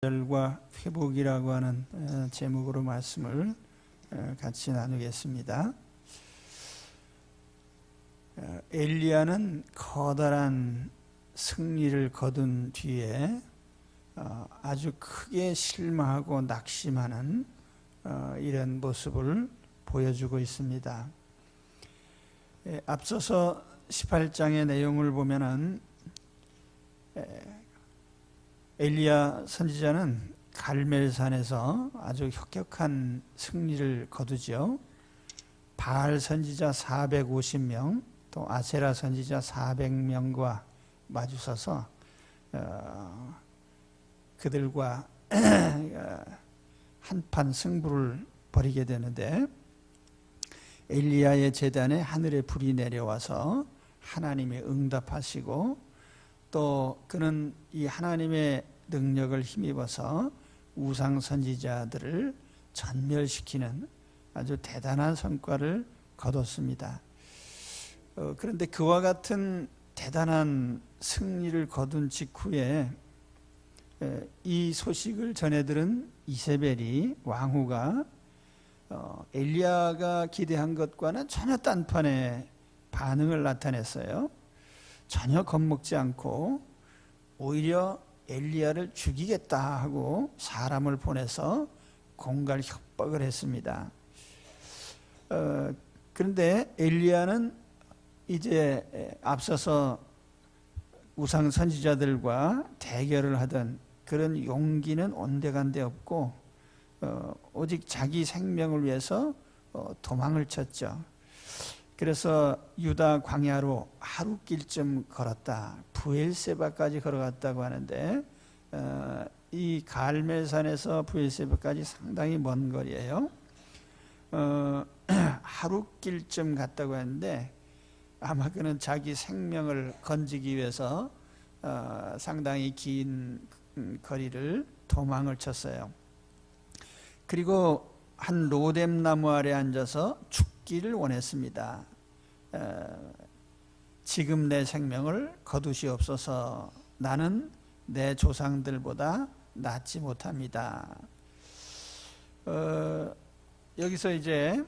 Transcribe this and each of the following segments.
절과 회복이라고 하는 제목으로 말씀을 같이 나누겠습니다. 엘리야는 커다란 승리를 거둔 뒤에 아주 크게 실망하고 낙심하는 이런 모습을 보여주고 있습니다. 앞서서 18장의 내용을 보면은 엘리야 선지자는 갈멜산에서 아주 혁혁한 승리를 거두죠. 바알 선지자 450명, 또 아세라 선지자 400명과 마주서서 그들과 한판 승부를 벌이게 되는데, 엘리야의 제단에 하늘의 불이 내려와서 하나님이 응답하시고, 또 그는 이 하나님의 능력을 힘입어서 우상 선지자들을 전멸시키는 아주 대단한 성과를 거뒀습니다. 그런데 그와 같은 대단한 승리를 거둔 직후에 이 소식을 전해들은 이세벨이 왕후가 엘리야가 기대한 것과는 전혀 딴판의 반응을 나타냈어요. 전혀 겁먹지 않고 오히려 엘리야를 죽이겠다 하고 사람을 보내서 공갈 협박을 했습니다. 그런데 엘리야는 이제 앞서서 우상 선지자들과 대결을 하던 그런 용기는 온데간데 없고 오직 자기 생명을 위해서 도망을 쳤죠. 그래서 유다 광야로 하루길쯤 걸었다, 브엘세바까지 걸어갔다고 하는데, 이 갈멜산에서 브엘세바까지 상당히 먼 거리예요. 하루길쯤 갔다고 하는데 아마 그는 자기 생명을 건지기 위해서 상당히 긴 거리를 도망을 쳤어요. 그리고 한 로뎀나무 아래 앉아서 죽기를 원했습니다. 지금 내 생명을 거두시옵소서. 나는 내 조상들보다 낫지 못합니다. 여기서 이제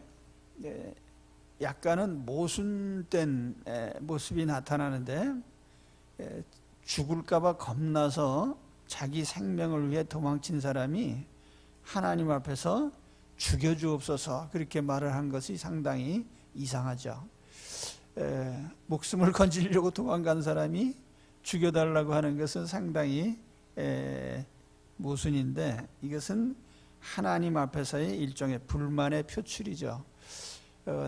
약간은 모순된 모습이 나타나는데, 죽을까 봐 겁나서 자기 생명을 위해 도망친 사람이 하나님 앞에서 죽여주옵소서 그렇게 말을 한 것이 상당히 이상하죠. 목숨을 건지려고 도망간 사람이 죽여달라고 하는 것은 상당히 모순인데, 이것은 하나님 앞에서의 일종의 불만의 표출이죠.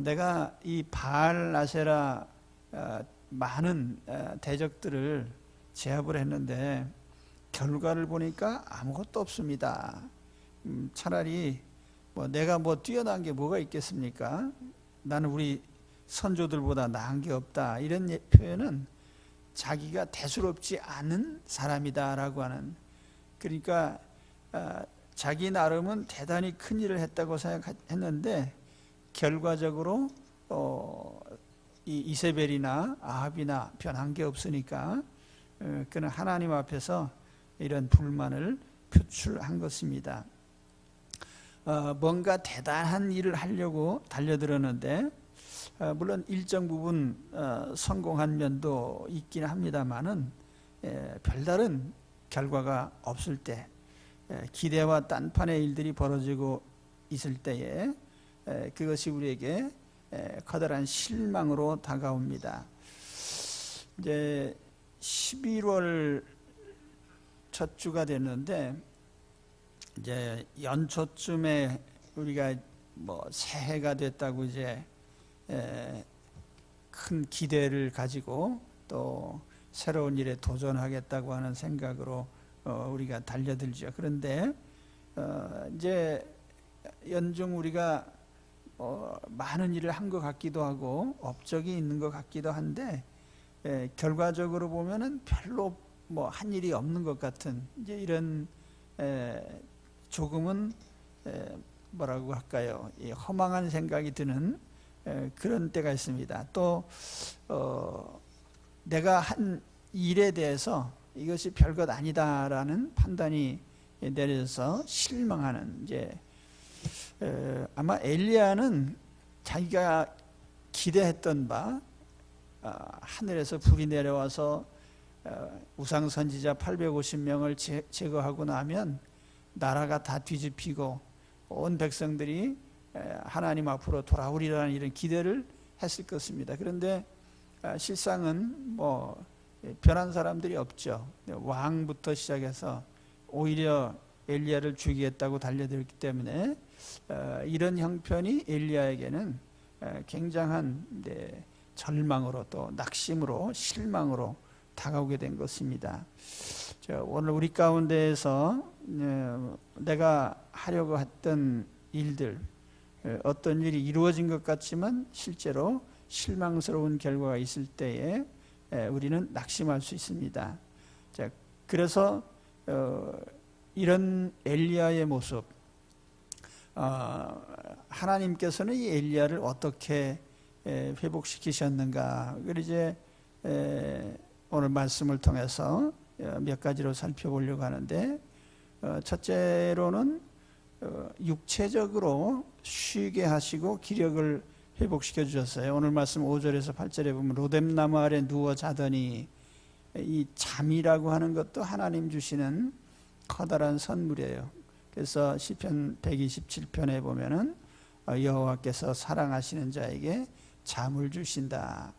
내가 이 바알 아세라 많은 대적들을 제압을 했는데 결과를 보니까 아무것도 없습니다. 차라리 내가 뛰어난 게 뭐가 있겠습니까? 나는 우리 선조들보다 나은 게 없다, 이런 표현은 자기가 대수롭지 않은 사람이다라고 하는, 그러니까 자기 나름은 대단히 큰 일을 했다고 생각했는데 결과적으로 이 이세벨이나 아합이나 변한 게 없으니까 그는 하나님 앞에서 이런 불만을 표출한 것입니다. 뭔가 대단한 일을 하려고 달려들었는데, 물론 일정 부분 성공한 면도 있긴 합니다만은 별다른 결과가 없을 때, 기대와 딴판의 일들이 벌어지고 있을 때에 그것이 우리에게 커다란 실망으로 다가옵니다. 이제 11월 첫 주가 됐는데, 이제 연초쯤에 우리가 새해가 됐다고 이제 큰 기대를 가지고 또 새로운 일에 도전하겠다고 하는 생각으로 우리가 달려들죠. 그런데 이제 연중 우리가 많은 일을 한 것 같기도 하고 업적이 있는 것 같기도 한데, 결과적으로 보면은 별로 한 일이 없는 것 같은 이제 이런 조금은 뭐라고 할까요? 허망한 생각이 드는 그런 때가 있습니다. 또 내가 한 일에 대해서 이것이 별것 아니다라는 판단이 내려져서 실망하는, 이제 아마 엘리야는 자기가 기대했던 바, 하늘에서 불이 내려와서 우상 선지자 850명을 제거하고 나면 나라가 다 뒤집히고 온 백성들이 하나님 앞으로 돌아오리라는 이런 기대를 했을 것입니다. 그런데 실상은 뭐 변한 사람들이 없죠. 왕부터 시작해서 오히려 엘리야를 죽이겠다고 달려들기 때문에 이런 형편이 엘리야에게는 굉장한 절망으로 또 낙심으로 실망으로 다가오게 된 것입니다. 오늘 우리 가운데에서 내가 하려고 했던 일들, 어떤 일이 이루어진 것 같지만 실제로 실망스러운 결과가 있을 때에 우리는 낙심할 수 있습니다. 그래서 이런 엘리야의 모습, 하나님께서는 이 엘리야를 어떻게 회복시키셨는가, 그리고 이제 오늘 말씀을 통해서 몇 가지로 살펴보려고 하는데, 첫째로는 육체적으로 쉬게 하시고 기력을 회복시켜 주셨어요. 오늘 말씀 5절에서 8절에 보면 로뎀나무 아래 누워 자더니, 이 잠이라고 하는 것도 하나님 주시는 커다란 선물이에요. 그래서 시편 127편에 보면은 여호와께서 사랑하시는 자에게 잠을 주신다.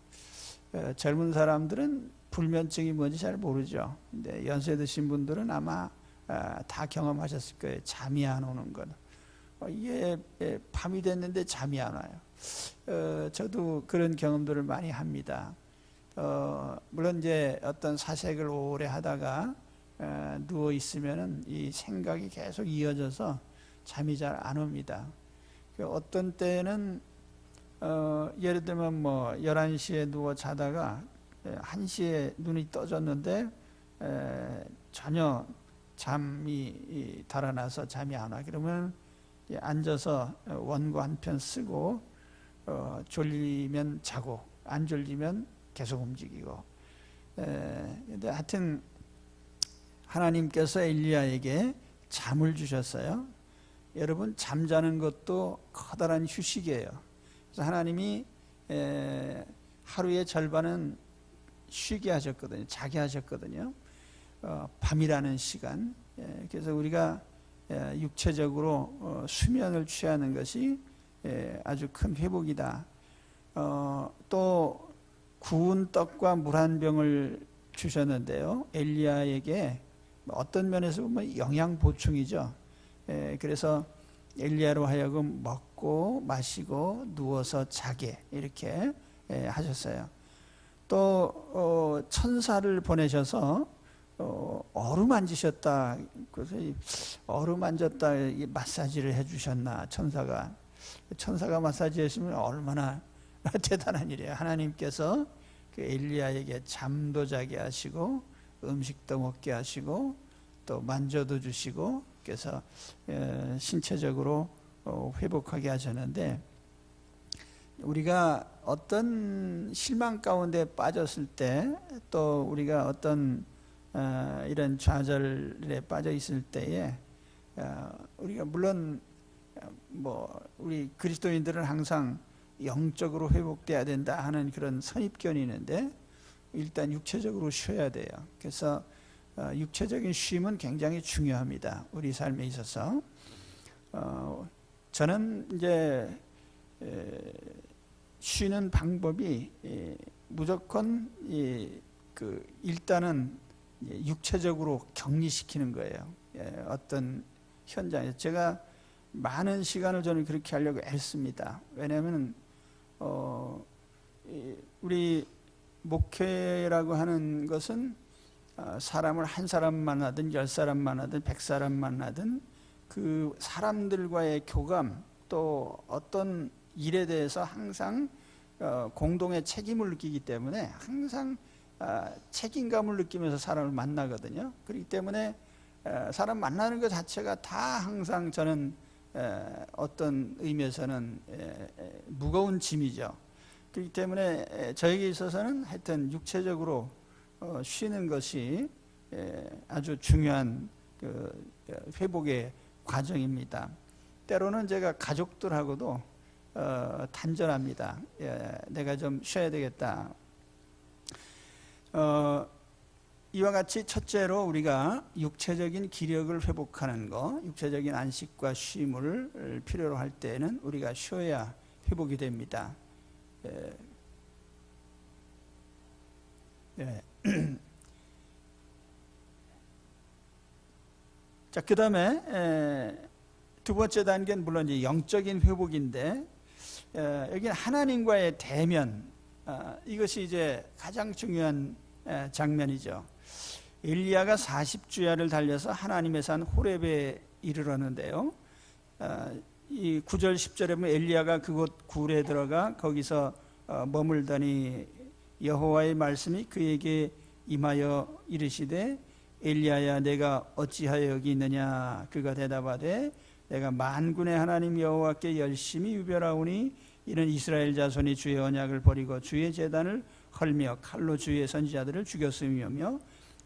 젊은 사람들은 불면증이 뭔지 잘 모르죠. 근데 연세 드신 분들은 아마 다 경험하셨을 거예요. 잠이 안 오는 것. 이게 밤이 됐는데 잠이 안 와요. 저도 그런 경험들을 많이 합니다. 물론 이제 어떤 사색을 오래 하다가 누워 있으면은 이 생각이 계속 이어져서 잠이 잘 안 옵니다. 어떤 때는 예를 들면 뭐 11시에 누워 자다가 1시에 눈이 떠졌는데 전혀 잠이 달아나서 잠이 안 와. 그러면 앉아서 원고 한 편 쓰고 졸리면 자고 안 졸리면 계속 움직이고. 근데 하여튼 하나님께서 엘리야에게 잠을 주셨어요. 여러분, 잠자는 것도 커다란 휴식이에요. 그래서 하나님이 하루의 절반은 쉬게 하셨거든요. 자게 하셨거든요. 밤이라는 시간. 그래서 우리가 육체적으로 수면을 취하는 것이 아주 큰 회복이다. 또 구운 떡과 물 한 병을 주셨는데요. 엘리야에게 어떤 면에서 보면 영양 보충이죠. 그래서 엘리야로 하여금 먹고 마시고 누워서 자게 이렇게 하셨어요. 또 천사를 보내셔서 어루만지셨다. 그래서 어루만졌다 마사지를 해주셨나. 천사가 마사지 했으면 얼마나 대단한 일이에요. 하나님께서 그 엘리야에게 잠도 자게 하시고 음식도 먹게 하시고 또 만져도 주시고, 그래서 신체적으로 회복하게 하셨는데, 우리가 어떤 실망 가운데 빠졌을 때, 또 우리가 어떤 이런 좌절에 빠져 있을 때에 우리가 물론 뭐 우리 그리스도인들은 항상 영적으로 회복돼야 된다 하는 그런 선입견이 있는데, 일단 육체적으로 쉬어야 돼요. 그래서 육체적인 쉼은 굉장히 중요합니다. 우리 삶에 있어서. 저는 이제 쉬는 방법이 무조건 일단은 육체적으로 격리시키는 거예요. 어떤 현장에서 제가 많은 시간을 저는 그렇게 하려고 애씁니다. 왜냐하면 우리 목회라고 하는 것은 사람을 한 사람 만나든 10사람 만나든 100사람 만나든 그 사람들과의 교감, 또 어떤 일에 대해서 항상 공동의 책임을 느끼기 때문에 항상 책임감을 느끼면서 사람을 만나거든요. 그렇기 때문에 사람 만나는 것 자체가 다 항상 저는 어떤 의미에서는 무거운 짐이죠. 그렇기 때문에 저에게 있어서는 하여튼 육체적으로 쉬는 것이 아주 중요한 그 회복의 과정입니다. 때로는 제가 가족들하고도 단절합니다. 내가 좀 쉬어야 되겠다. 이와 같이 첫째로 우리가 육체적인 기력을 회복하는 거, 육체적인 안식과 쉼을 필요로 할 때는 우리가 쉬어야 회복이 됩니다. 자, 그 다음에 두 번째 단계는 물론 이제 영적인 회복인데, 여기는 하나님과의 대면, 이것이 이제 가장 중요한 장면이죠. 엘리야가 40주야를 달려서 하나님의 산 호렙에 이르렀는데요. 이 9절 10절에 보면 엘리야가 그곳 굴에 들어가 거기서 머물더니 여호와의 말씀이 그에게 임하여 이르시되 엘리야야 내가 어찌하여 여기 있느냐. 그가 대답하되 내가 만군의 하나님 여호와께 열심히 유별하오니 이는 이스라엘 자손이 주의 언약을 버리고 주의 제단을 헐며 칼로 주의 선지자들을 죽였으며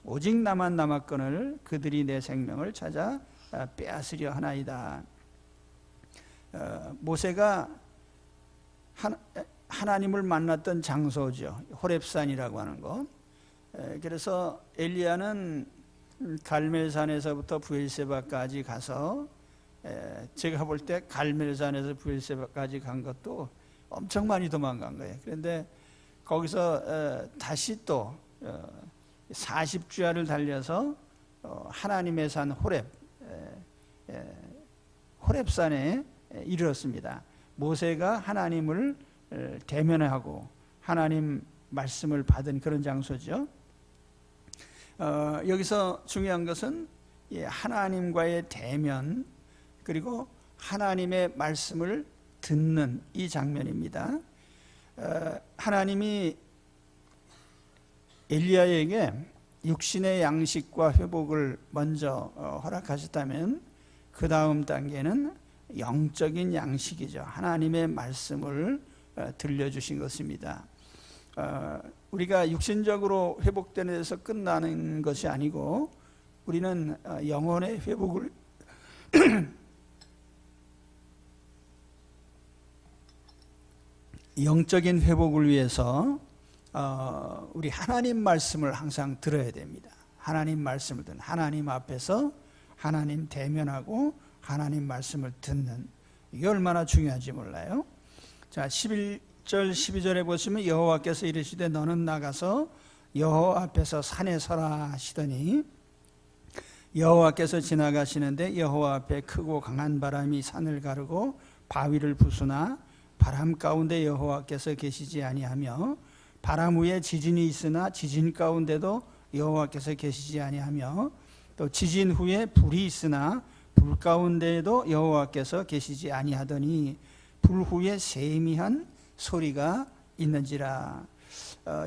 오직 나만 남았거늘 그들이 내 생명을 찾아 빼앗으려 하나이다. 모세가 하나님을 만났던 장소죠. 호렙산이라고 하는 거. 그래서 엘리야는 갈멜산에서부터 브엘세바까지 가서, 제가 볼 때 갈멜산에서 브엘세바까지 간 것도 엄청 많이 도망간 거예요. 그런데 거기서 다시 또 40주야를 달려서 하나님의 산 호렙산에 이르렀습니다. 모세가 하나님을 대면하고 하나님 말씀을 받은 그런 장소죠. 여기서 중요한 것은 하나님과의 대면, 그리고 하나님의 말씀을 듣는 이 장면입니다. 하나님이 엘리야에게 육신의 양식과 회복을 먼저 허락하셨다면 그 다음 단계는 영적인 양식이죠. 하나님의 말씀을 들려주신 것입니다. 우리가 육신적으로 회복되는 데서 끝나는 것이 아니고 우리는 영혼의 회복을 영적인 회복을 위해서 우리 하나님 말씀을 항상 들어야 됩니다. 하나님 말씀을 듣는, 하나님 앞에서 하나님 대면하고 하나님 말씀을 듣는, 이게 얼마나 중요한지 몰라요. 자, 11절 12절에 보시면 여호와께서 이르시되 너는 나가서 여호와 앞에서 산에 서라 하시더니 여호와께서 지나가시는데 여호와 앞에 크고 강한 바람이 산을 가르고 바위를 부수나 바람 가운데 여호와께서 계시지 아니하며 바람 위에 지진이 있으나 지진 가운데도 여호와께서 계시지 아니하며 또 지진 후에 불이 있으나 불 가운데에도 여호와께서 계시지 아니하더니 불 후에 세미한 소리가 있는지라.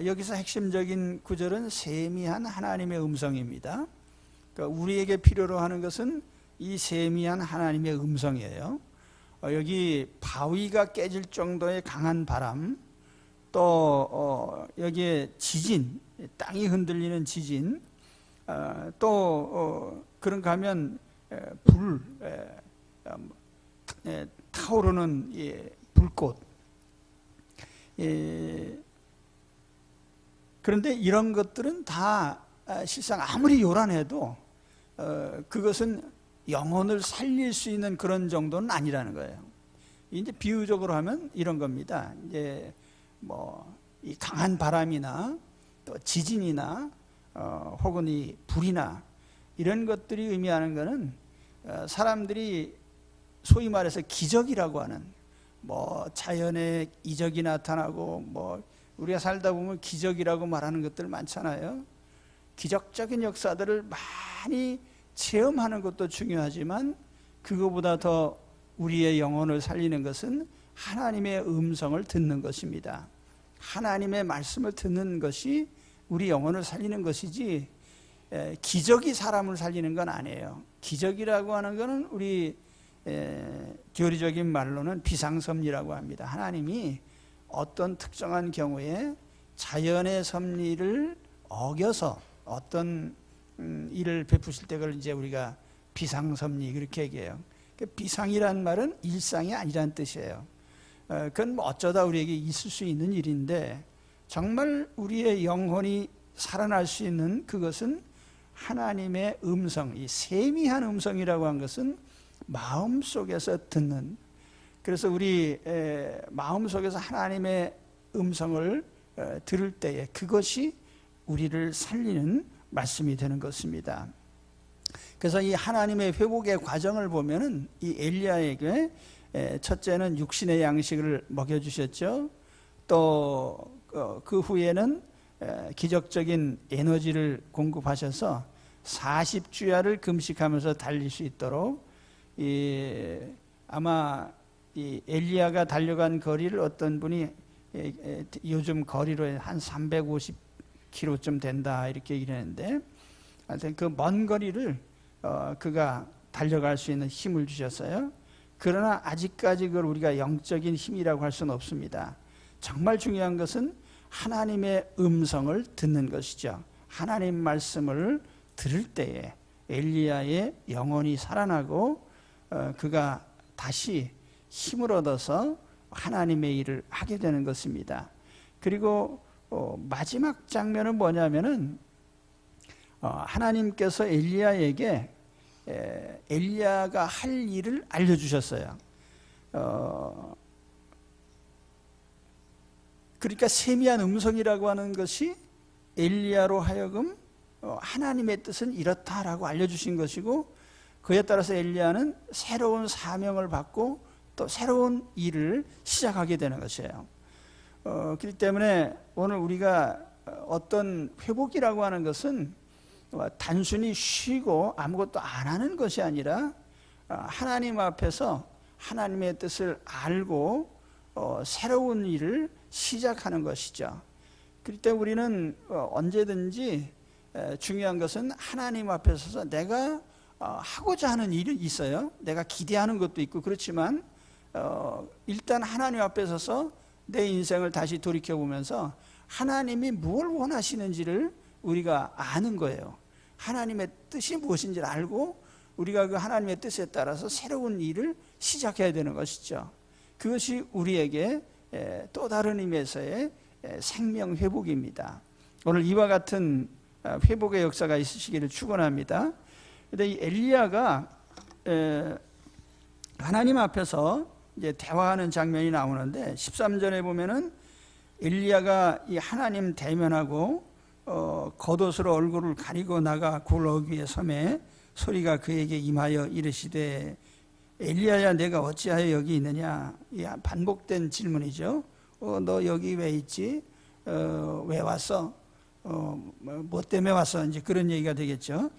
여기서 핵심적인 구절은 세미한 하나님의 음성입니다. 그러니까 우리에게 필요로 하는 것은 이 세미한 하나님의 음성이에요. 여기 바위가 깨질 정도의 강한 바람, 또 여기에 지진, 땅이 흔들리는 지진, 또 그런가 하면 불, 타오르는 불꽃. 그런데 이런 것들은 다 실상 아무리 요란해도 그것은 영혼을 살릴 수 있는 그런 정도는 아니라는 거예요. 이제 비유적으로 하면 이런 겁니다. 이제 뭐 이 강한 바람이나 또 지진이나 혹은 이 불이나 이런 것들이 의미하는 것은 사람들이 소위 말해서 기적이라고 하는, 뭐 자연의 이적이 나타나고 뭐 우리가 살다 보면 기적이라고 말하는 것들 많잖아요. 기적적인 역사들을 많이 체험하는 것도 중요하지만 그거보다 더 우리의 영혼을 살리는 것은 하나님의 음성을 듣는 것입니다. 하나님의 말씀을 듣는 것이 우리 영혼을 살리는 것이지 기적이 사람을 살리는 건 아니에요. 기적이라고 하는 것은 우리 교리적인 말로는 비상섭리라고 합니다. 하나님이 어떤 특정한 경우에 자연의 섭리를 어겨서 어떤 일을 베푸실 때 그걸 이제 우리가 비상섭리 그렇게 얘기해요. 비상이란 말은 일상이 아니란 뜻이에요. 그건 뭐 어쩌다 우리에게 있을 수 있는 일인데 정말 우리의 영혼이 살아날 수 있는 그것은 하나님의 음성, 이 세미한 음성이라고 한 것은 마음속에서 듣는, 그래서 우리 마음속에서 하나님의 음성을 들을 때에 그것이 우리를 살리는 말씀이 되는 것입니다. 그래서 이 하나님의 회복의 과정을 보면은 이 엘리야에게 첫째는 육신의 양식을 먹여주셨죠. 또 그 후에는 기적적인 에너지를 공급하셔서 40주야를 금식하면서 달릴 수 있도록 아마 이 엘리야가 달려간 거리를 어떤 분이 요즘 거리로 한 350km쯤 된다 이렇게 얘기를 했는데, 하여튼 그 먼 거리를 그가 달려갈 수 있는 힘을 주셨어요. 그러나 아직까지 그걸 우리가 영적인 힘이라고 할 수는 없습니다. 정말 중요한 것은 하나님의 음성을 듣는 것이죠. 하나님 말씀을 들을 때에 엘리야의 영혼이 살아나고 그가 다시 힘을 얻어서 하나님의 일을 하게 되는 것입니다. 그리고 마지막 장면은 뭐냐면은 하나님께서 엘리야에게 엘리야가 할 일을 알려주셨어요. 그러니까 세미한 음성이라고 하는 것이 엘리야로 하여금 하나님의 뜻은 이렇다라고 알려주신 것이고, 그에 따라서 엘리야는 새로운 사명을 받고 또 새로운 일을 시작하게 되는 것이에요. 그렇기 때문에 오늘 우리가 어떤 회복이라고 하는 것은 단순히 쉬고 아무것도 안 하는 것이 아니라 하나님 앞에서 하나님의 뜻을 알고 새로운 일을 시작하는 것이죠. 그럴 때 우리는 언제든지 중요한 것은 하나님 앞에 서서 내가 하고자 하는 일이 있어요. 내가 기대하는 것도 있고 그렇지만 일단 하나님 앞에 서서 내 인생을 다시 돌이켜보면서 하나님이 뭘 원하시는지를 우리가 아는 거예요. 하나님의 뜻이 무엇인지를 알고 우리가 그 하나님의 뜻에 따라서 새로운 일을 시작해야 되는 것이죠. 그것이 우리에게 또 다른 의미에서의 생명 회복입니다. 오늘 이와 같은 회복의 역사가 있으시기를 축원합니다. 그런데 이 엘리야가 하나님 앞에서 이제 대화하는 장면이 나오는데 13절에 보면은 엘리야가 이 하나님 대면하고 겉옷으로 얼굴을 가리고 나가 굴 위에 섬에 소리가 그에게 임하여 이르시되 엘리야야 내가 어찌하여 여기 있느냐. 반복된 질문이죠. 너 여기 왜 있지? 왜 왔어? 뭐 때문에 왔어? 이제 그런 얘기가 되겠죠.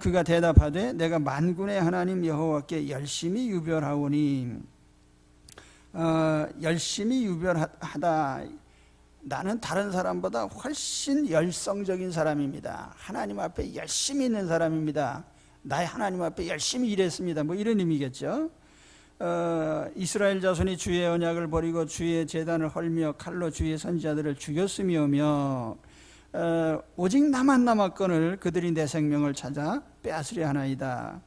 그가 대답하되 내가 만군의 하나님 여호와께 열심히 유별하오니 열심히 유별하다. 나는 다른 사람보다 훨씬 열성적인 사람입니다. 하나님 앞에 열심히 있는 사람입니다. 나의 하나님 앞에 열심히 일했습니다. 뭐 이런 의미겠죠. 이스라엘 자손이 주의 언약을 버리고 주의 제단을 헐며 칼로 주의 선지자들을 죽였으며며 오직 나만 남았거늘 그들이 내 생명을 찾아 빼앗으려 하나이다.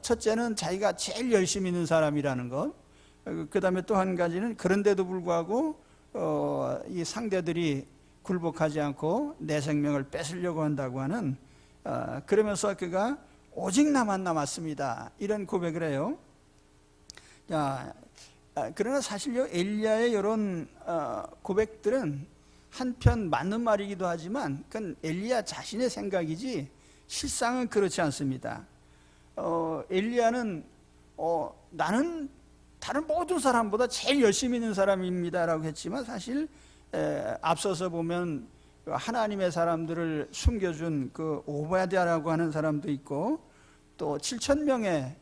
첫째는 자기가 제일 열심히 있는 사람이라는 것. 그 다음에 또 한 가지는 그런데도 불구하고 이 상대들이 굴복하지 않고 내 생명을 뺏으려고 한다고 하는, 그러면서 그가 오직 나만 남았습니다 이런 고백을 해요. 그러나 사실요 엘리야의 이런 고백들은 한편 맞는 말이기도 하지만 그건 엘리야 자신의 생각이지 실상은 그렇지 않습니다. 엘리야는 나는 다른 모든 사람보다 제일 열심히 있는 사람입니다 라고 했지만 사실 앞서서 보면 하나님의 사람들을 숨겨준 그 오바댜라고 하는 사람도 있고 또 7,000명의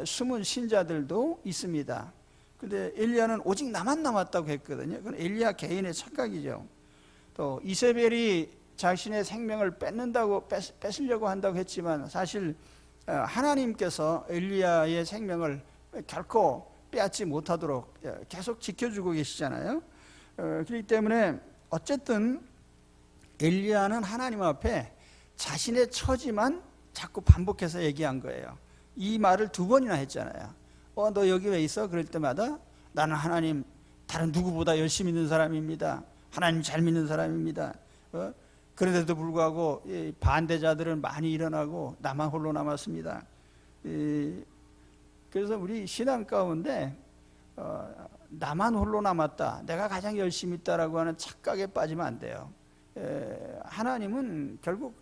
숨은 신자들도 있습니다. 그런데 엘리야는 오직 나만 남았다고 했거든요. 그건 엘리야 개인의 착각이죠. 또 이세벨이 자신의 생명을 뺏으려고 한다고 했지만 사실 하나님께서 엘리야의 생명을 결코 빼앗지 못하도록 계속 지켜주고 계시잖아요. 그렇기 때문에 어쨌든 엘리야는 하나님 앞에 자신의 처지만 자꾸 반복해서 얘기한 거예요. 이 말을 2번이나 했잖아요. 너 여기 왜 있어? 그럴 때마다 나는 하나님 다른 누구보다 열심히 믿는 사람입니다. 하나님 잘 믿는 사람입니다. 그런데도 불구하고 반대자들은 많이 일어나고 나만 홀로 남았습니다. 그래서 우리 신앙 가운데 나만 홀로 남았다, 내가 가장 열심히 있다라고 하는 착각에 빠지면 안 돼요. 하나님은 결국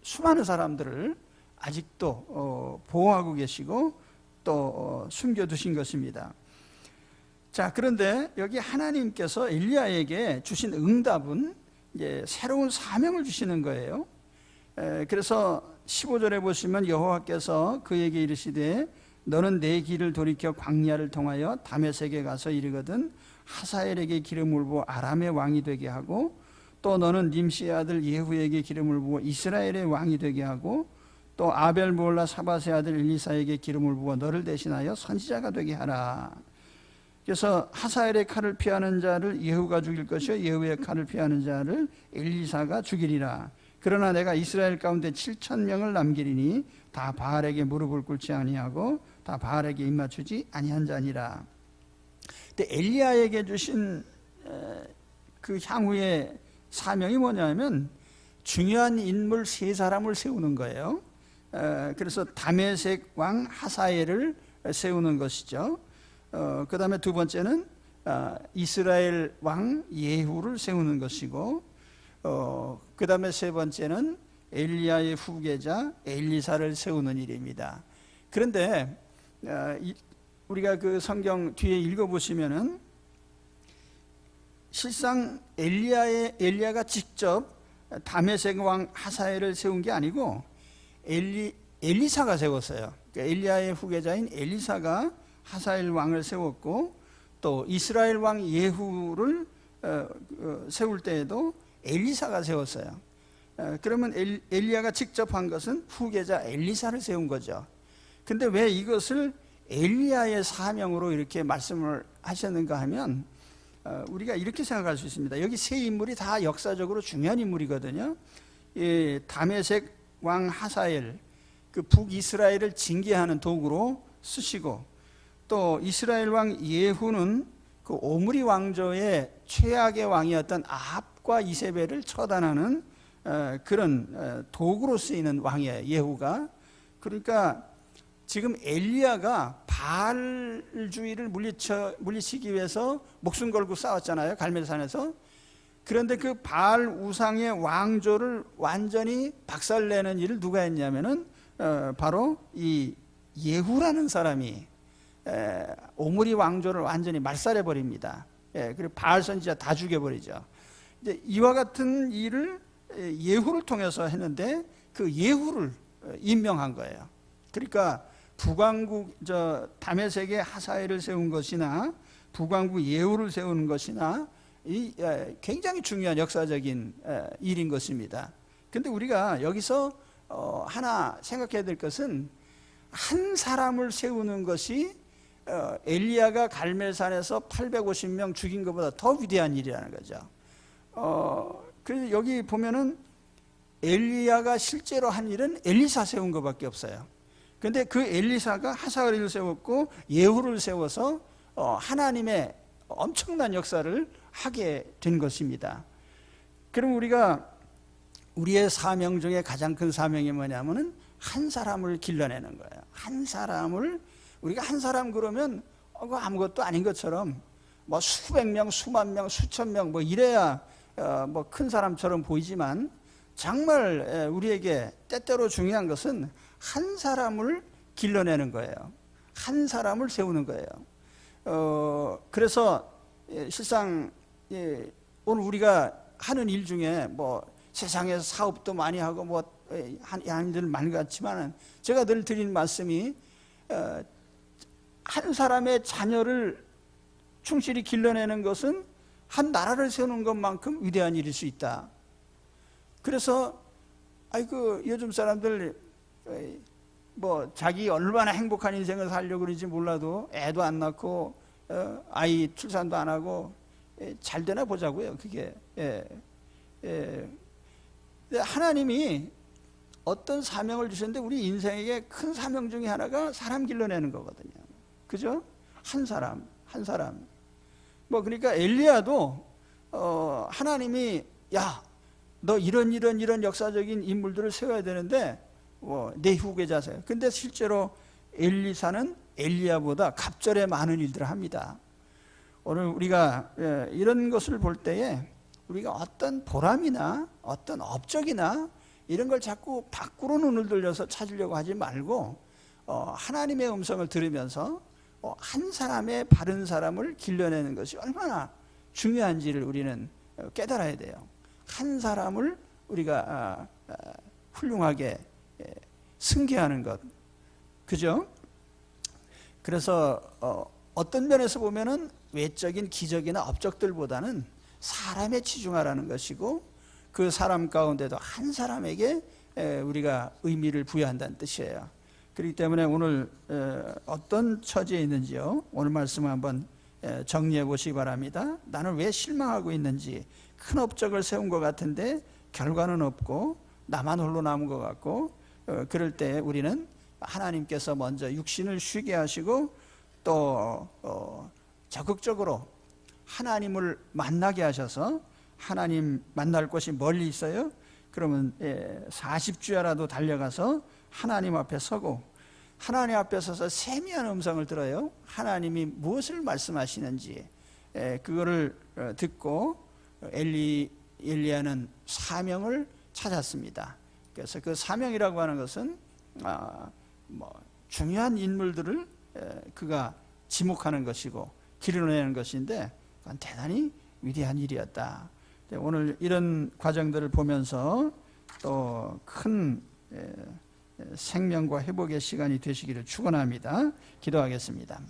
수많은 사람들을 아직도 보호하고 계시고 또 숨겨두신 것입니다. 자, 그런데 여기 하나님께서 엘리야에게 주신 응답은 이제 새로운 사명을 주시는 거예요. 그래서 15절에 보시면 여호와께서 그에게 이르시되 너는 내 길을 돌이켜 광야를 통하여 다메섹에 가서 이르거든 하사엘에게 기름을 부어 아람의 왕이 되게 하고 또 너는 님시의 아들 예후에게 기름을 부어 이스라엘의 왕이 되게 하고 또 아벨 모올라 사밧의 아들 엘리사에게 기름을 부어 너를 대신하여 선지자가 되게 하라. 그래서 하사엘의 칼을 피하는 자를 예후가 죽일 것이요 예후의 칼을 피하는 자를 엘리사가 죽이리라. 그러나 내가 이스라엘 가운데 7,000명을 남기리니 다 바알에게 무릎을 꿇지 아니하고 다 바알에게 입맞추지 아니한 자니라. 근데 엘리야에게 주신 그 향후의 사명이 뭐냐면 중요한 인물 3사람을 세우는 거예요. 그래서 다메섹 왕 하사엘을 세우는 것이죠. 그 다음에 2번째는 이스라엘 왕 예후를 세우는 것이고, 그 다음에 3번째는 엘리야의 후계자 엘리사를 세우는 일입니다. 그런데 우리가 그 성경 뒤에 읽어보시면은 실상 엘리야가 직접 다메섹 왕 하사엘을 세운 게 아니고 엘리사가 세웠어요. 그러니까 엘리야의 후계자인 엘리사가 하사엘 왕을 세웠고, 또 이스라엘 왕 예후를 세울 때에도 엘리사가 세웠어요. 그러면 엘리야가 직접 한 것은 후계자 엘리사를 세운 거죠. 근데 왜 이것을 엘리야의 사명으로 이렇게 말씀을 하셨는가 하면 우리가 이렇게 생각할 수 있습니다. 여기 3 인물이 다 역사적으로 중요한 인물이거든요. 다메섹 왕 하사엘, 그 북이스라엘을 징계하는 도구로 쓰시고, 또 이스라엘 왕 예후는 그 오므리 왕조의 최악의 왕이었던 아합과 이세벨을 처단하는 그런 도구로 쓰이는 왕이에요, 예후가. 그러니까 지금 엘리야가 바알주의를 물리치기 위해서 목숨 걸고 싸웠잖아요, 갈멜산에서. 그런데 그 바알 우상의 왕조를 완전히 박살내는 일을 누가 했냐면은 바로 이 예후라는 사람이 오므리 왕조를 완전히 말살해 버립니다. 그리고 바알 선지자 다 죽여버리죠. 이제 이와 같은 일을 예후를 통해서 했는데 그 예후를 임명한 거예요. 그러니까 북왕국 다메섹의 하사엘을 세운 것이나 북왕국 예후를 세우는 것이나 굉장히 중요한 역사적인 일인 것입니다. 그런데 우리가 여기서 하나 생각해야 될 것은 한 사람을 세우는 것이 엘리야가 갈멜산에서 850명 죽인 것보다 더 위대한 일이라는 거죠. 그래서 여기 보면은 엘리야가 실제로 한 일은 엘리사 세운 것밖에 없어요. 그런데 그 엘리사가 하사엘을 세웠고 예후를 세워서 하나님의 엄청난 역사를 하게 된 것입니다. 그럼 우리가 우리의 사명 중에 가장 큰 사명이 뭐냐면은 한 사람을 길러내는 거예요. 한 사람을, 우리가 한 사람 그러면 아무것도 아닌 것처럼 뭐 수백 명, 수만 명, 수천 명 뭐 이래야 뭐 큰 사람처럼 보이지만 정말 우리에게 때때로 중요한 것은 한 사람을 길러내는 거예요. 한 사람을 세우는 거예요. 그래서 실상 오늘 우리가 하는 일 중에 뭐 세상에서 사업도 많이 하고 뭐 하는 일들 많이 같지만 제가 늘 드린 말씀이 한 사람의 자녀를 충실히 길러내는 것은 한 나라를 세우는 것만큼 위대한 일일 수 있다. 그래서 요즘 사람들 뭐 자기 얼마나 행복한 인생을 살려고 그러는지 몰라도 애도 안 낳고 아이 출산도 안 하고 잘 되나 보자고요. 그게 하나님이 어떤 사명을 주셨는데 우리 인생에게 큰 사명 중에 하나가 사람 길러내는 거거든요. 그죠? 한 사람. 뭐 그러니까 엘리야도 하나님이 야, 너 이런 역사적인 인물들을 세워야 되는데 내 후계자세요. 근데 실제로 엘리사는 엘리야보다 갑절에 많은 일들을 합니다. 오늘 우리가 이런 것을 볼 때에 우리가 어떤 보람이나 어떤 업적이나 이런 걸 자꾸 밖으로 눈을 돌려서 찾으려고 하지 말고 하나님의 음성을 들으면서 한 사람의 바른 사람을 길러내는 것이 얼마나 중요한지를 우리는 깨달아야 돼요. 한 사람을 우리가 훌륭하게 승계하는 것, 그죠? 그래서 어떤 면에서 보면은 외적인 기적이나 업적들보다는 사람에 치중하라는 것이고, 그 사람 가운데도 한 사람에게 우리가 의미를 부여한다는 뜻이에요. 그렇기 때문에 오늘 어떤 처지에 있는지요, 오늘 말씀을 한번 정리해 보시기 바랍니다. 나는 왜 실망하고 있는지, 큰 업적을 세운 것 같은데 결과는 없고 나만 홀로 남은 것 같고, 그럴 때 우리는 하나님께서 먼저 육신을 쉬게 하시고 또 적극적으로 하나님을 만나게 하셔서, 하나님 만날 곳이 멀리 있어요? 그러면 40주야라도 달려가서 하나님 앞에 서고, 하나님 앞에 서서 세미한 음성을 들어요. 하나님이 무엇을 말씀하시는지 그거를 듣고 엘리야는 사명을 찾았습니다. 그래서 그 사명이라고 하는 것은 중요한 인물들을 그가 지목하는 것이고 길러내는 것인데, 그건 대단히 위대한 일이었다. 오늘 이런 과정들을 보면서 또 큰 생명과 회복의 시간이 되시기를 축원합니다. 기도하겠습니다.